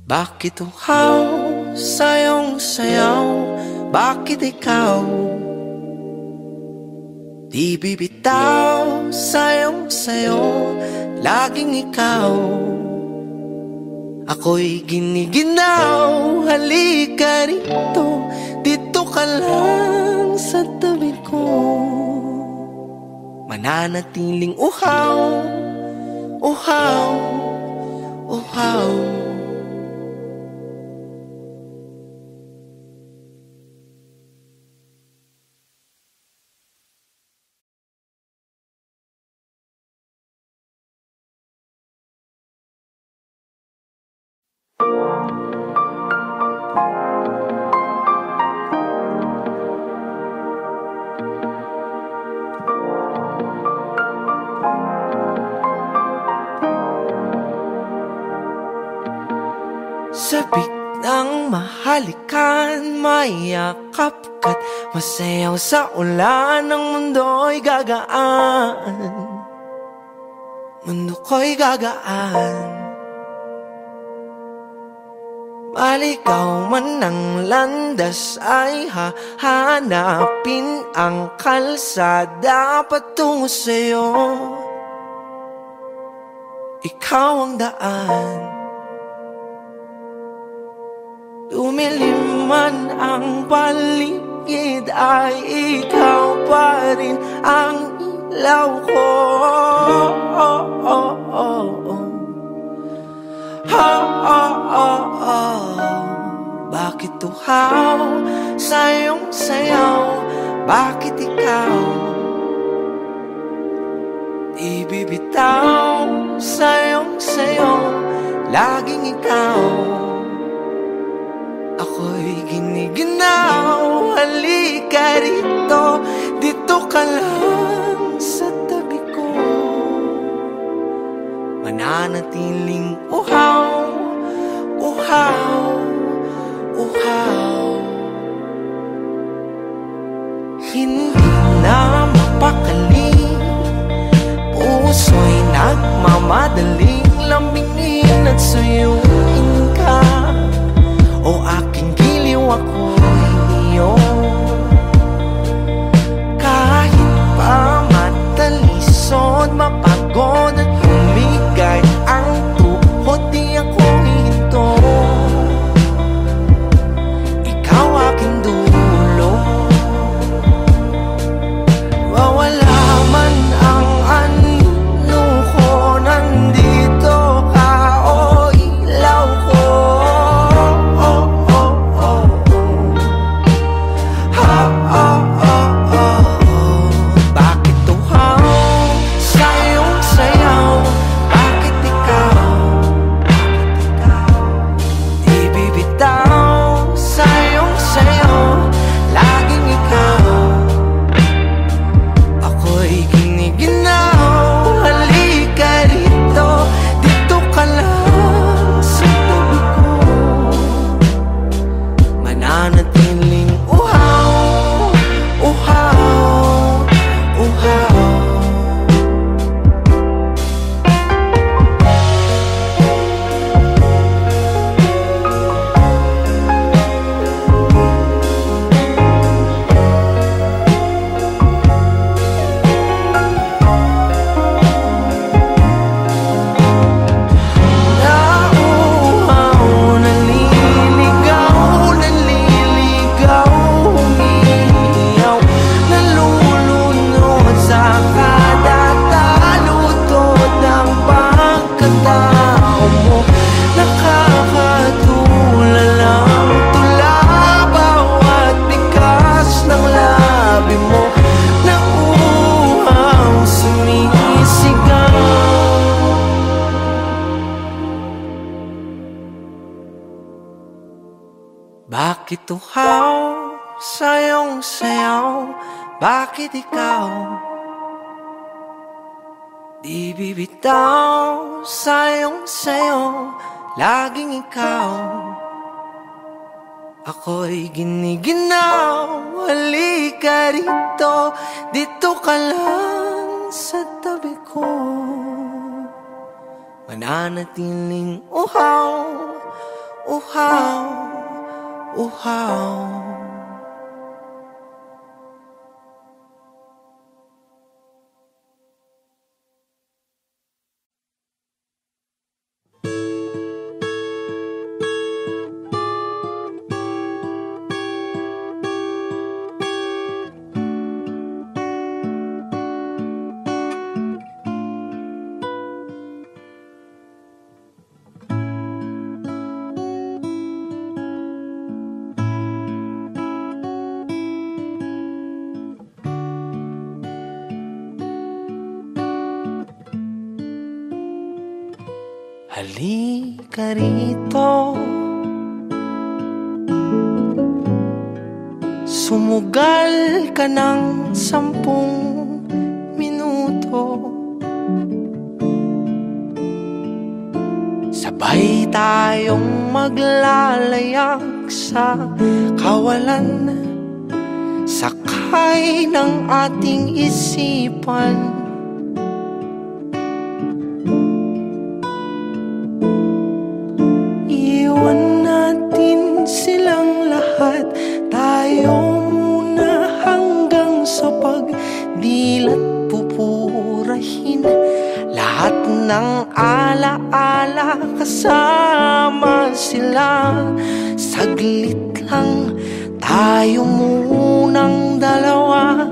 Bakit uhaw sa iyong sayaw? Bakit ikaw di bibitaw sa iyong sayo? Laging ikaw, ako'y giniginaw. Halika rito, dito ka lang sa tabi ko. Mananatiling uhaw, uhaw, uhaw. Sabik ng mahalikan, mayakap ka't masayaw sa ulan. Ang mundo'y gagaan, mundo ko'y gagaan. Maligaw man ng landas ay hahanapin ang kalsada patungo sa'yo. ikaw ang daan. Lumilim man ang paligid, ay ikaw pa rin ang ilaw ko. Bakit tuhaw sa iyong sayaw? Bakit ikaw di bibitaw sa iyong sayaw? Laging ikaw, ako'y giniginaw. Halika rito, dito ka lang sa tabi ko. Mananatiling uhaw, uhaw, uhaw. Hindi na mapakali, puso'y nagmamadaling lambingin at suyuin ka. O aking giliw, ako'y iyo. Kahit pa matalisod, mapagod at humigay ang tuhod, di ako hihinto. Ikaw aking dulo. Wawala man ang ano ko, nandito ka, o ilaw ko. Bakit tuhaw sa iyong sayaw? Bakit ikaw di bibitaw sa iyong sayaw? Laging ikaw, ako'y giniginaw. Halika rito, dito ka lang sa tabi ko. Mananatiling uhaw, uhaw, uhaw. Nauuhaw, naliligaw, naliligaw, umiiyaw, nalulunod sa kada taludtod ng pagkatao mo. Nakakatulalang tula bawat bigas ng labi mo. Nauuhaw, sumisigaw. Bakit tuhaw sa iyong sayaw? Bakit ikaw di bibitaw sa iyong sayaw? Laging ikaw, ako'y giniginaw. Halika rito, dito ka lang sa tabi ko. Mananatiling uhaw, uhaw, uhaw. Halika rito, sumugal ka ng 10 minuto. Sabay tayong maglalayag sa kawalan, sakay ng ating isipan. Iwan natin silang lahat, tayo muna hanggang sa pagdilat. Pupurahin lahat ng alay kasama sila. Saglit lang tayo munang dalawa.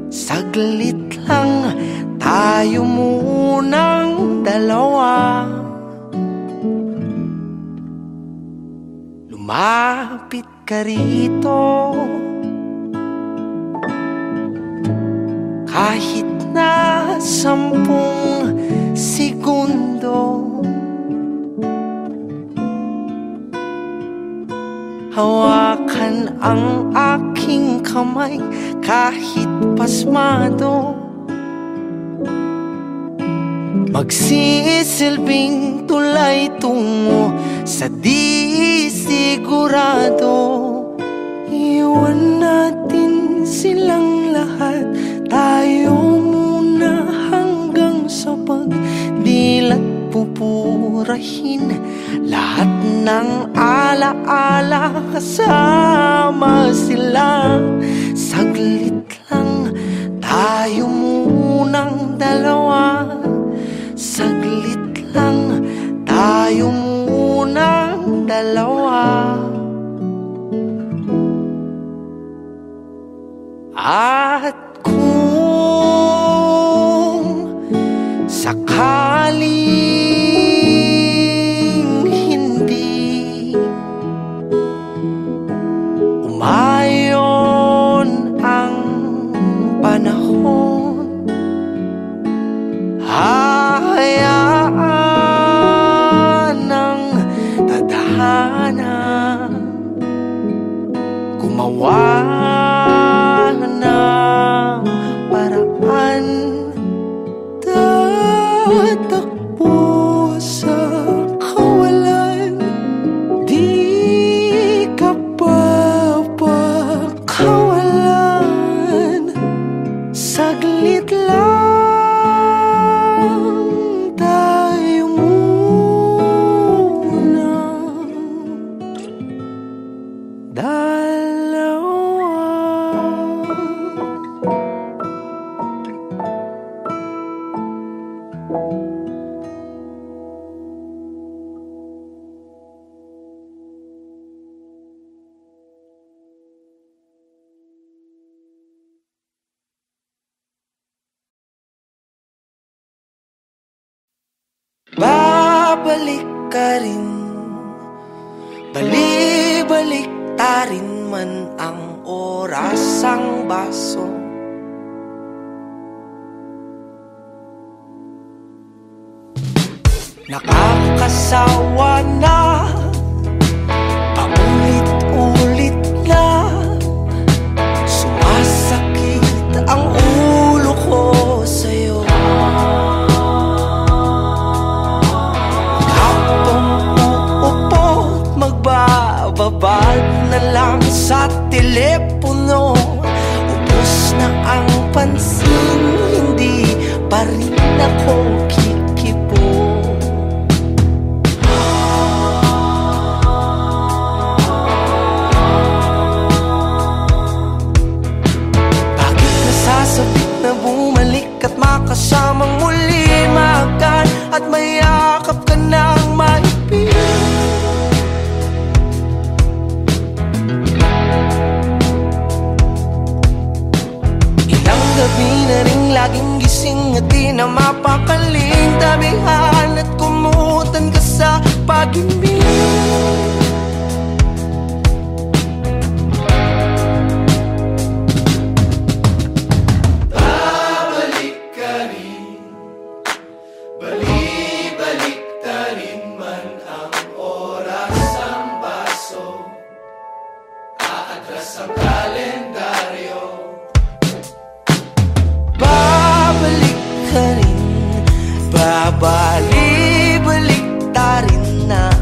Saglit lang tayo munang dalawa. Lumapit ka rito, kahit na 10 segundo. Hawakan ang aking kamay kahit pasmado. Magsisilbing tulay tungo sa di sigurado. Iwan natin silang lahat, tayo muna hanggang sa pagdilat. Pupurahin lahat ng alaala, kasama sila. Saglit lang tayo munang dalawa. Saglit lang tayo munang dalawa. At kung sakaling hindi umayon ang panahon, hahayaan ng tadhana gumawa ng paraan. Tatakbo sa kawalan, di ka papakawalan. Saglit lang tayo munang dalawa. Babalik ka rin, bali-balik ta rin man ang oras ang baso. Nakakasawa na, paulit-ulit na, sumasakit ang ulo ko sa'yo. Magbababad na lang sa telepono, ubos na ang pansin, hindi pa rin ako kikibo. Bakit nasasabik na bumalik at makasamang muli, makan at mayakap ka ng maipin? Gabi na rin laging gising at di na mapakaling, tabihan at kumutan ka sa pag-ibig. Babalik ka rin, bali-balik ta rin man ang oras ang baso, aatras ang kalendaryo. Babalik ka rin, babali-balik ta rin na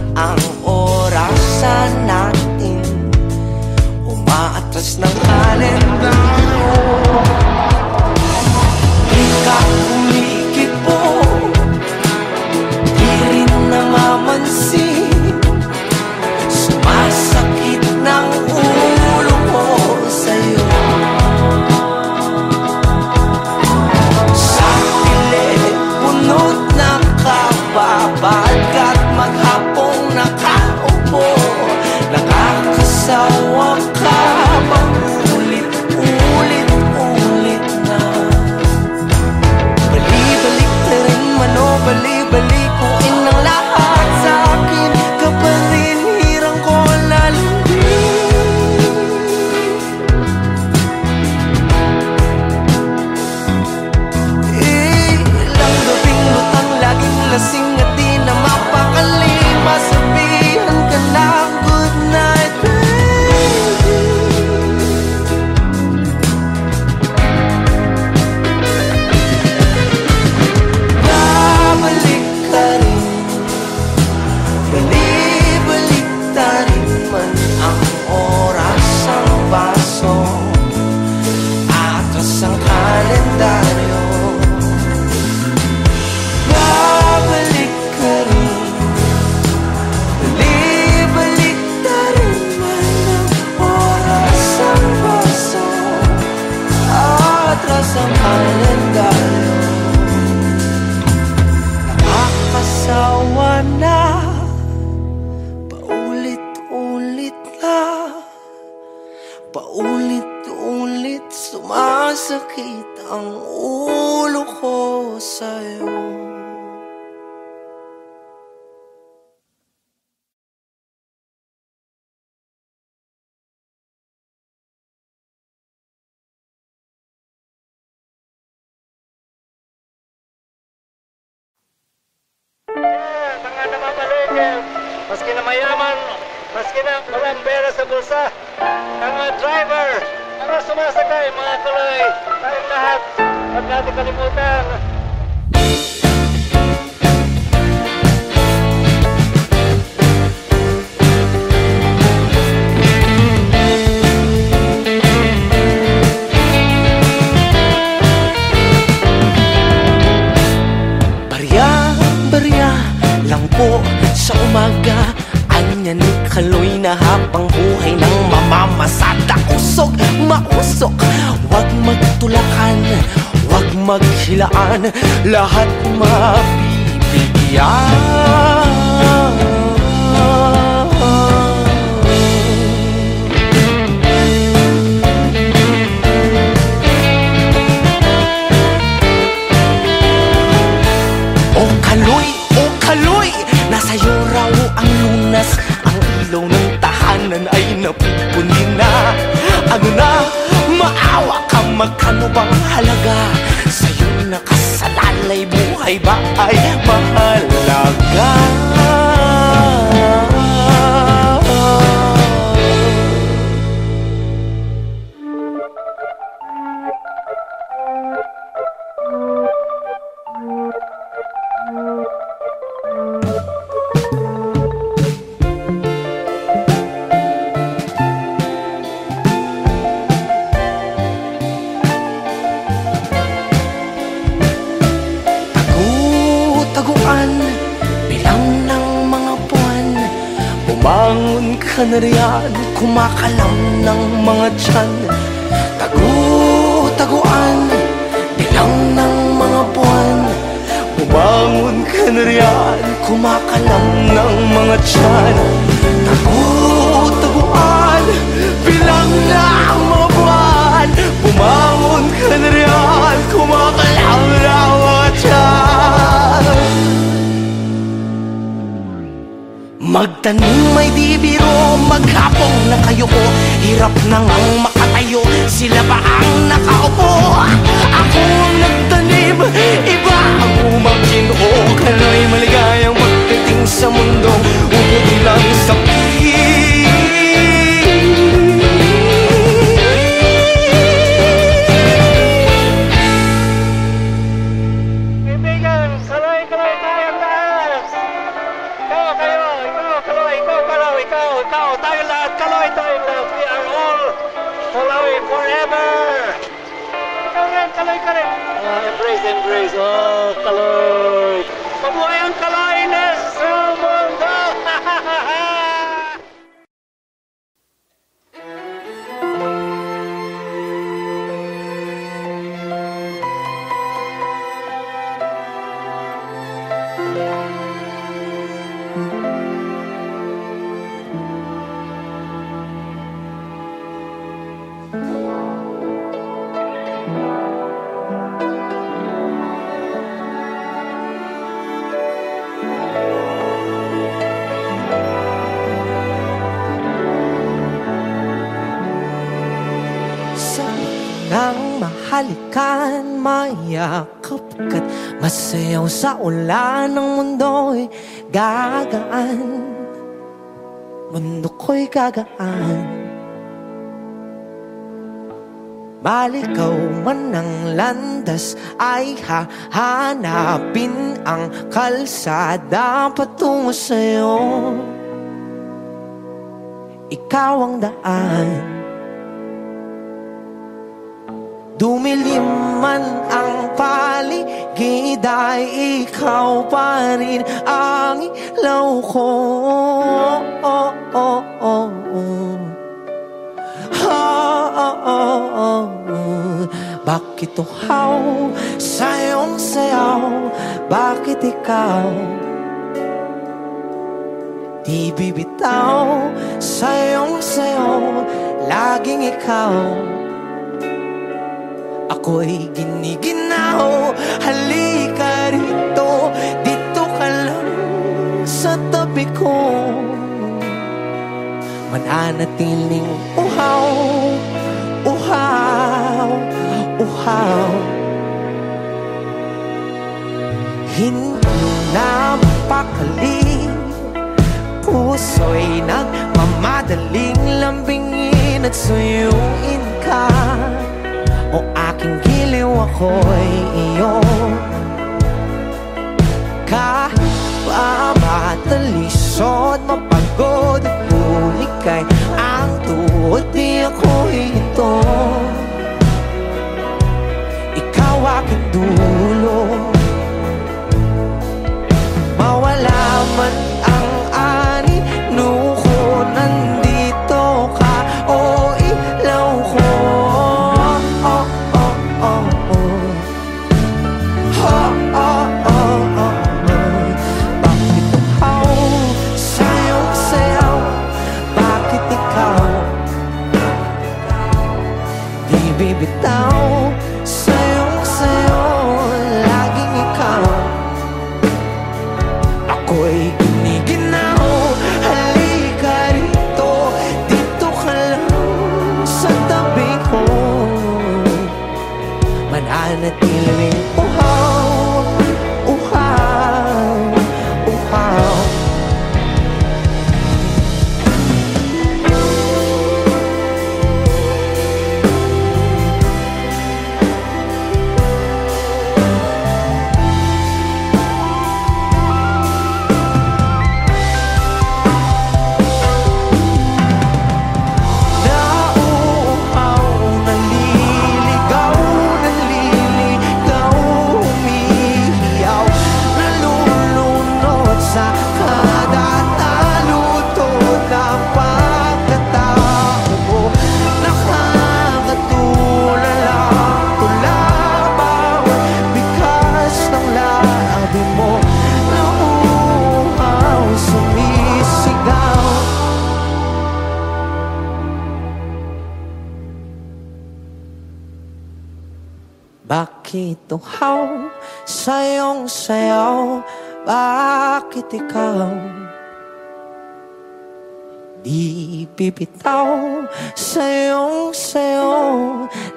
Paulit-ulit sumasakit ang ulo ko sa'yo. Mga namamalengke, maski na mayaman, maski na walang pera sa bulsa, mga driver, mga sumasakay, mga tuloy, tayong lahat, huwag natin kalimutan. Barya lang po sa umaga, anya ni Kaloy na habang buhay ng mamamasada. Usog, mausok, wag magtulakan, wag maghilaan, lahat mabibigyan. Nasa'yo raw ang lunas, ang ilaw ng tahanan ay napupunin na. Ano na, maawa ka, magkano bang halaga? Sa'yo nakasalalay, buhay ba ay mahalaga? Bilang ng mga buwan, bumangon ka na riyan, kumakalam ng mga tiyan. Tagu-taguan, bilang ng mga buwan, bumangon ka na riyan, kumakalam ng mga tiyan. Tagu-taguan, bilang ng mga buwan, bumangon ka na riyan, kumakalam ng mga tiyan. Magtanim may di biro, maghapong na kayo ko, hirap nang ang makatayo, sila ba ang nakaupo? Ako ang nagtanim, iba ang umangkin. O Kaloy, maligayang pagdating sa mundo, ubod lang sa tayong lahat, Kaloy, tayong lahat. We are all Kaloy forever. Ikaw rin, Kaloy ka rin. Embrace, embrace. Oh, Kaloy. Mabuhay ang Kaloyness sa mundo. Nang mahalikan, mayakap ka't masayaw sa ulan ng mundo'y gagaan. Mundo ko'y gagaan. Malikaw man ang landas ay hahanapin ang kalsada patungo sa'yo. Ikaw ang daan. Dumilim man ang paligid ay ikaw pa rin ang ilaw ko. Bakit uhaw sa iyong sayaw? Bakit ikaw Di bibitaw sayong-sayo, laging ikaw. Ako'y giniginaw, halika rito, dito ka lang sa tabi ko. Mananatiling uhaw, uhaw, uhaw. Hindi na mapakali, puso'y nagmamadaling lambingin at suyuin ka. O aking giliw, ako'y iyo. Kahit pa matalisod, mapagod at bulikay ang tuhod, di ako ito. Ikaw aking dulo. Mawala man ang ani, nuko, nandito ka, o ilaw ko. Bibitaw sayong-sayo, laging ikaw. Ako'y giniginaw, halika rito, dito ka lang sa tabi ko. Mananatiling uhaw, uhaw, uhaw. Bakit uhaw sayong sayaw? Bakit ikaw di bibitaw sayong sayo,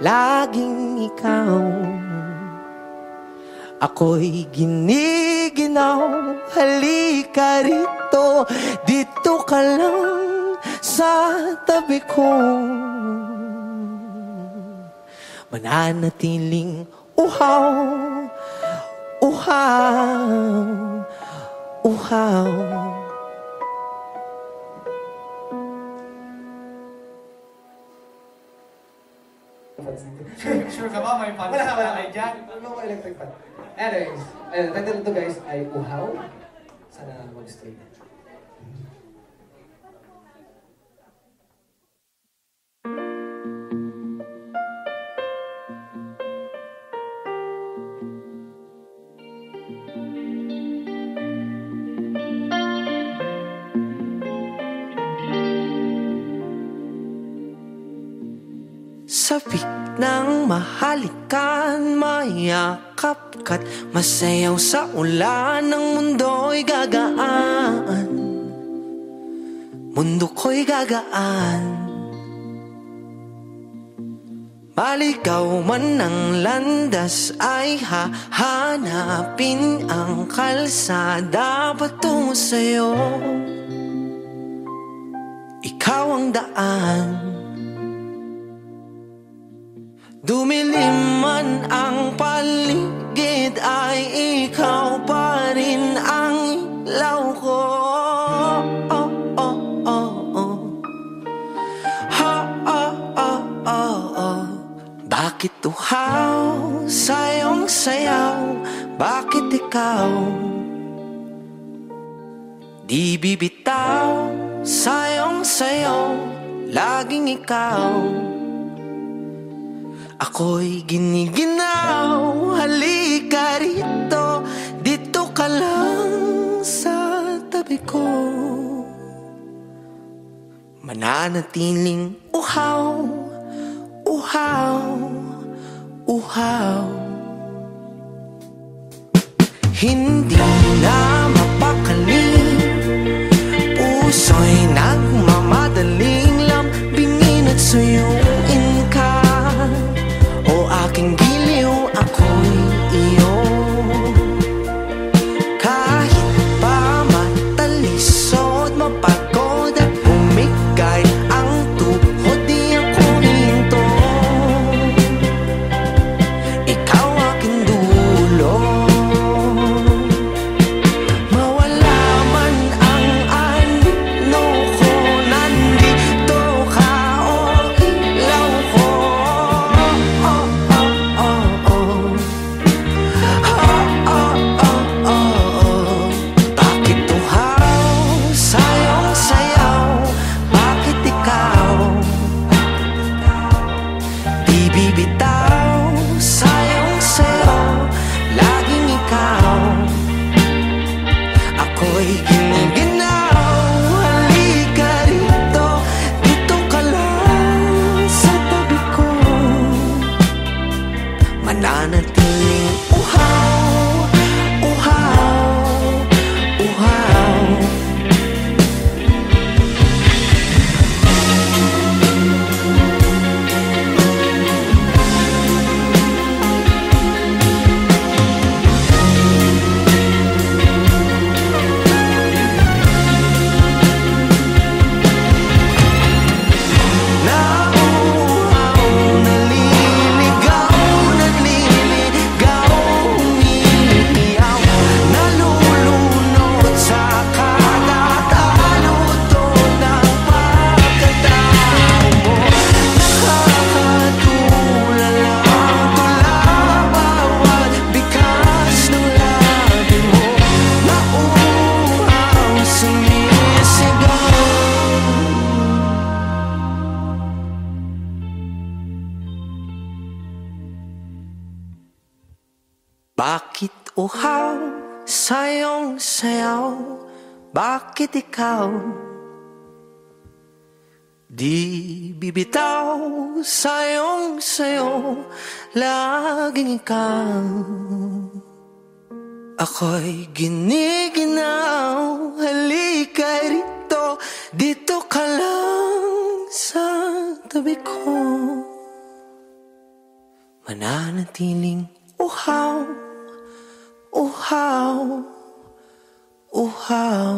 laging ikaw. Ako'y giniginaw, halika rito, dito ka lang sa tabi ko. Mananatiling uhaw, uhaw, uhaw. Sure ka ba? May fans Wala. ay dyan? Wala ko electric fan. Anyways, title nito guys ay Uhaw. Sana mag-stream. Sabik ng mahalikan, mayakap ka't masayaw sa ulan. Ng mundo'y gagaan, mundo ko'y gagaan. Maligaw man ng landas ay hahanapin ang kalsada patungo sa'yo. Ikaw ang daan. Dumilim man ang paligid ay ikaw pa rin ang ilaw ko. Oh, oh, oh, oh. Ha, oh, oh, oh, oh. Bakit uhaw sayong sayaw? Bakit ikaw di bibitaw sayong sayo, laging ikaw. Ako'y giniginaw, halika rito, dito ka lang sa tabi ko. mananatiling uhaw, uhaw, uhaw. Hindi na mapakali, puso'y nagmamadaling lambingin at suyuin ka. O aking giliw, ako'y iyo. Kahit pa matalisod, mapagod at bumigay ang tuhod, di ako hinto. Ikaw aking dulo. Mawala man ang ano ko, nandito ka, o ilaw ko. Oh, oh, oh, oh, oh. Oh, oh, oh, oh. Bakit uhaw, sayong sayaw? Bakit ikaw di bibitaw? Sayong sayaw, laging ikaw. Ako'y giniginaw, halika rito, dito ka lang sa tabi ko. Mananatiling uhaw, uhaw, uhaw. Nauuhaw, naliligaw, naliligaw, umiiyaw, nalulunod sa kakatalutod ng pagkatao mo. Nakakatulala ang tula, bawat bikas ng labi mo. Nauuhaw, sumisigaw. Bakit uhaw, sayong sayaw? Bakit ikaw di bibitaw? Sayong sayo, laging ikaw. Ako'y giniginaw, halika rito, dito ka lang sa tabi ko. Mananatiling uhaw, uhaw, uhaw.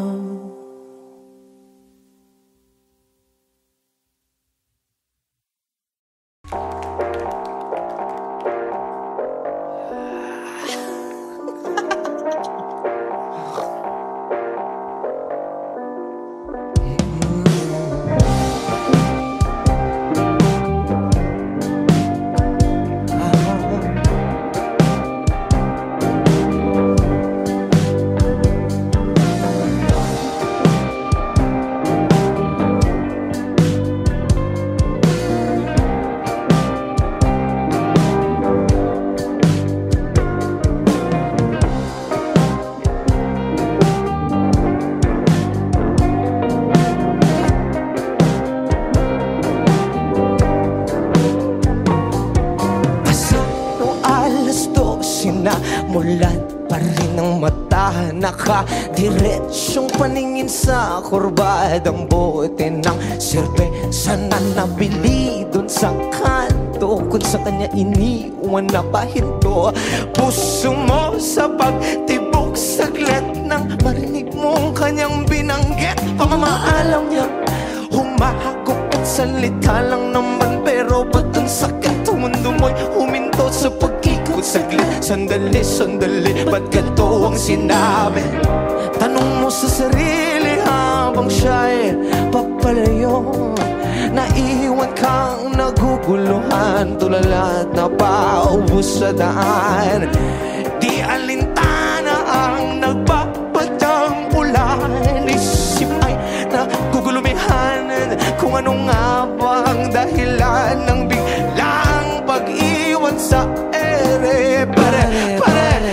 Mulat pa rin ang mata, naka-diretsyong paningin sa kurbadang bote ng serbesa na nabili dun sa kanto, kung sa kanya iniwan na pahinto. Puso mo sa pagtibok, saglit nang marinig mong kanyang binanggit. Pamamaalam niya, humahagop at salita lang naman, pero ba't ang sakit mundo mo'y huminto sa pag-ikot saglit? Sandali, sandali, ba't ganito ang sinabi? Tanong mo sa sarili habang siya'y papalayo. Naiwan kang naguguluhan, tulala at napaubos sa daan. Di alintana ang nagpapadang ulan, isip ay nagugulumihan kung ano nga ba ang dahilan ng biglang pag-iwan sa ere. Pare,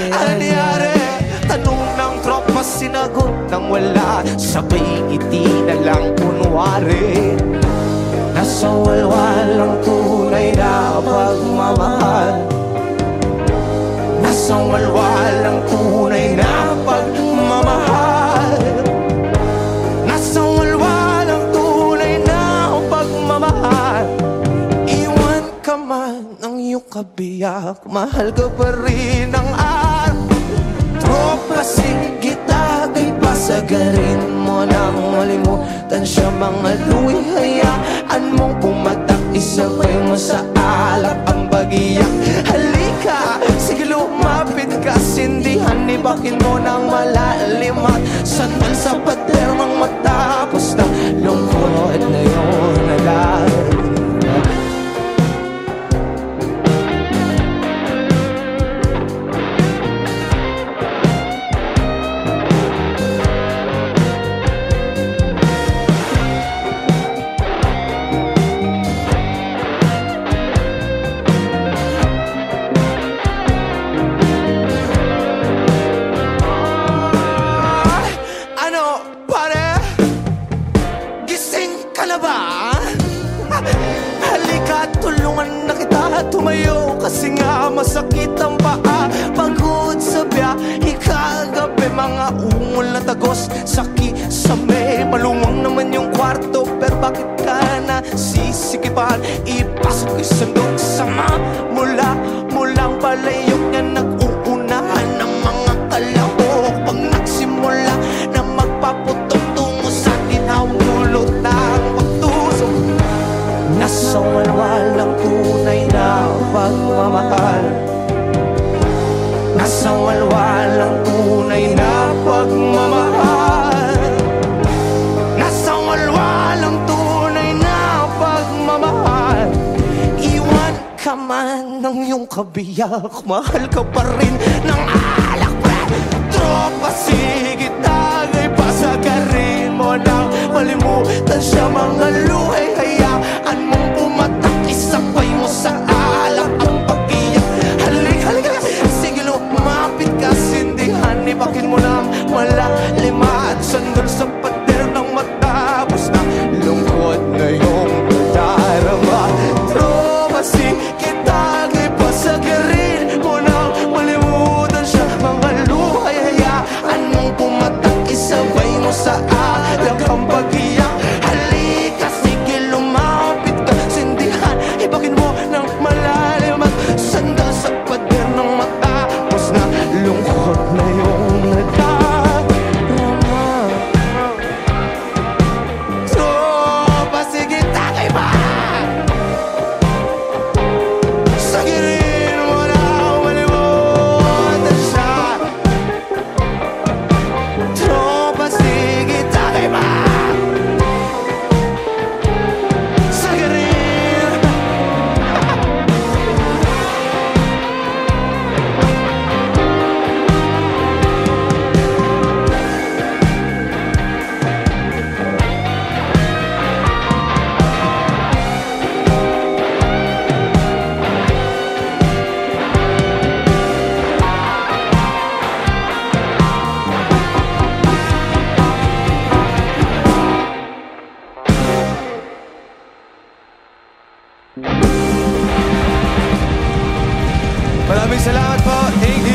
ano nangyari? Tanong ng tropa, sinagot nang wala, sabay ngiti na lang kunwari. nasa walwalang tunay na pagmamahal. Nasa walwalang tunay na pagmamahal. Nasa walwalang tunay na pagmamahal. Iwan ka man ng iyong kabiyak, mahal ka pa rin ang araw. Tropa, sige tagay, pasagarin mo nang malimutan siya. Mga luwi, hayaan mong pumatak, isabay mo sa alak ang bagiyak. Halika, sige lumapit ka, sindihan, ibakin mo ng malalim at sandal sa pader ng matapos na lungkot na yun nagalit. Halika, tulungan na kita tumayo, kasi nga masakit ang paa. Pagod sa biyahe kagabi, mga ungol na tagos sa kisame. Maluwang naman yung kwarto, pero bakit ka na sisikipan? Ipasok yung sandok sama mulang palayok niya, nag-uunahan ng mga kalahok. Pag nagsimula na magpaputok tungo sa tinahulot ng pagtusok. Nasa walwalang tunay na pagmamahal. Nasa walwalang tunay na pagmamahal. Nasa walwalang tunay na pagmamahal. Iwan ka man ng iyong kabiyak, mahal ka pa rin ng alak. Tropa, sige tagay, pasagarin mo nang malimutan siya. Mga luhay, hayaan mong pumatak, isabay mo sa alak ang pag-iyak. Halika, sige lumapit ka, sindihan, ibakin mo ng malalim at sandal sa pader ng matapos na lungkot na yung darama. Tropa, sige tagay, pasagarin mo nang malimutan siya. Mga luhay, hayaan mong pumatak, isabay mo sa alak ang pag-iyak. Halika, sige lumapit ka, sindihan, ibakin mo ng malalim at sandal sa pader ng matapos na lungkot na yung nadarama. Tropa, sige tagay pa, sagirin mo na malimutan siya. Tropa, sige tagay pa, sagirin. Maraming salamat po. Thank you.